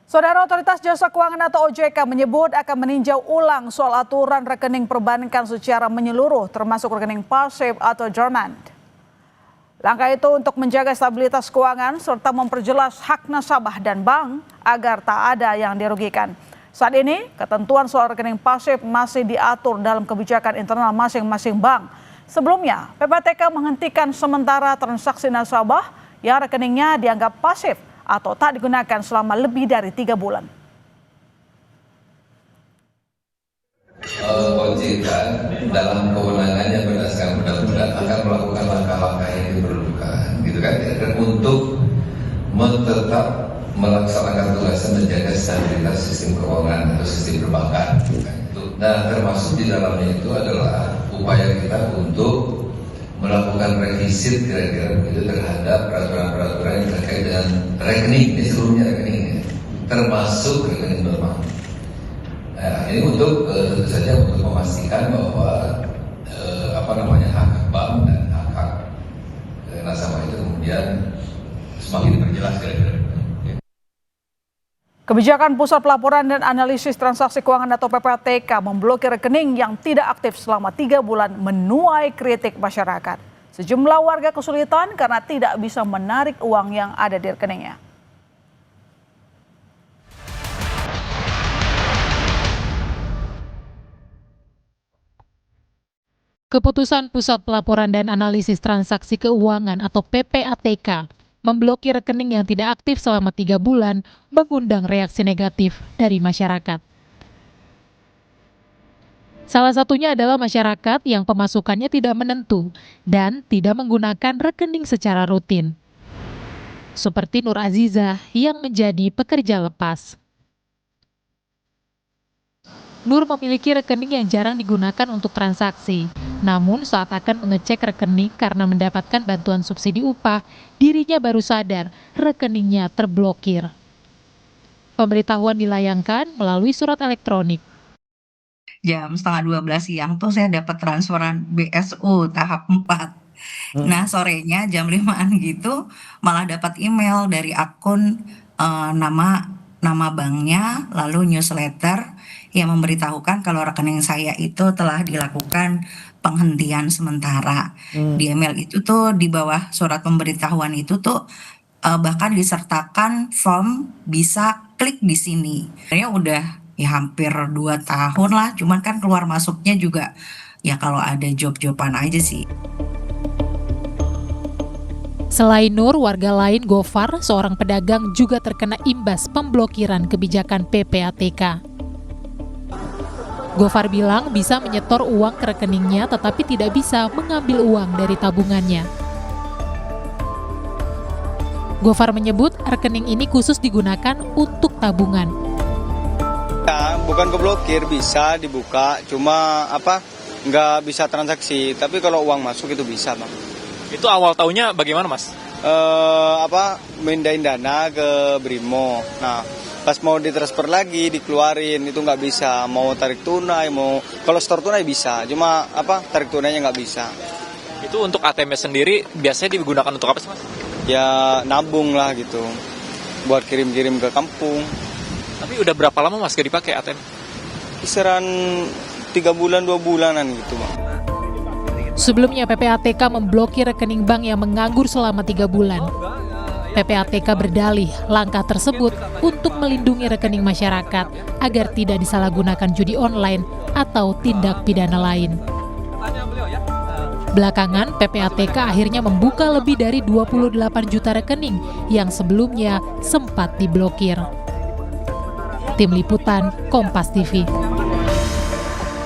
Saudara, Otoritas Jasa Keuangan atau OJK menyebut akan meninjau ulang soal aturan rekening perbankan secara menyeluruh termasuk rekening pasif atau dormant. Langkah itu untuk menjaga stabilitas keuangan serta memperjelas hak nasabah dan bank agar tak ada yang dirugikan. Saat ini, ketentuan soal rekening pasif masih diatur dalam kebijakan internal masing-masing bank. Sebelumnya, PPATK menghentikan sementara transaksi nasabah yang rekeningnya dianggap pasif atau tak digunakan selama lebih dari 3 bulan. OJK dalam kewenangannya berdasarkan undang-undang akan melakukan langkah-langkah yang diperlukan, gitu kan? Dan untuk tetap melaksanakan tugasnya menjaga stabilitas sistem keuangan atau sistem perbankan. Nah, termasuk di dalamnya itu adalah upaya kita untuk melakukan revisit kira-kira begitu terhadap peraturan-peraturan yang terkait dengan rekening, ini seluruhnya rekening, termasuk rekening dormant. Nah, ini untuk tentu saja untuk memastikan bahwa hak bank dan hak nasabah itu kemudian semakin diperjelas kira-kira. Kebijakan Pusat Pelaporan dan Analisis Transaksi Keuangan atau PPATK memblokir rekening yang tidak aktif selama 3 bulan menuai kritik masyarakat. Sejumlah warga kesulitan karena tidak bisa menarik uang yang ada di rekeningnya. Keputusan Pusat Pelaporan dan Analisis Transaksi Keuangan atau PPATK memblokir rekening yang tidak aktif selama 3 bulan mengundang reaksi negatif dari masyarakat. Salah satunya adalah masyarakat yang pemasukannya tidak menentu dan tidak menggunakan rekening secara rutin. Seperti Nur Azizah yang menjadi pekerja lepas. Nur memiliki rekening yang jarang digunakan untuk transaksi. Namun saat akan mengecek rekening karena mendapatkan bantuan subsidi upah, dirinya baru sadar rekeningnya terblokir. Pemberitahuan dilayangkan melalui surat elektronik. Jam 11:30 siang tuh saya dapat transferan BSU tahap 4. Nah, sorenya jam 5-an gitu malah dapat email dari akun nama banknya, lalu newsletter yang memberitahukan kalau rekening saya itu telah dilakukan penghentian sementara. Di email itu tuh di bawah surat pemberitahuan itu tuh bahkan disertakan form bisa klik di sini. Sebenarnya udah ya hampir 2 tahun lah, cuman kan keluar masuknya juga ya kalau ada job-joban aja sih. Selain Nur, warga lain Gofar, seorang pedagang juga terkena imbas pemblokiran kebijakan PPATK. Gofar bilang bisa menyetor uang ke rekeningnya tetapi tidak bisa mengambil uang dari tabungannya. Gofar menyebut rekening ini khusus digunakan untuk tabungan. Ya, bukan keblokir, bisa dibuka, cuma nggak bisa transaksi. Tapi kalau uang masuk itu bisa, Bang. Itu awal tahunnya bagaimana, Mas? Mindahin dana ke Brimo. Nah, pas mau ditransfer lagi, dikeluarin, itu nggak bisa. Mau tarik tunai, kalau store tunai bisa, cuma tarik tunainya nggak bisa. Itu untuk ATM sendiri biasanya digunakan untuk apa sih, Mas? Ya nabung lah gitu, buat kirim-kirim ke kampung. Tapi udah berapa lama Mas gak dipakai ATM? Kisaran 3 bulan, 2 bulanan gitu, Bang. Sebelumnya PPATK memblokir rekening bank yang menganggur selama 3 bulan. PPATK berdalih langkah tersebut untuk melindungi rekening masyarakat agar tidak disalahgunakan judi online atau tindak pidana lain. Belakangan PPATK akhirnya membuka lebih dari 28 juta rekening yang sebelumnya sempat diblokir. Tim Liputan Kompas TV.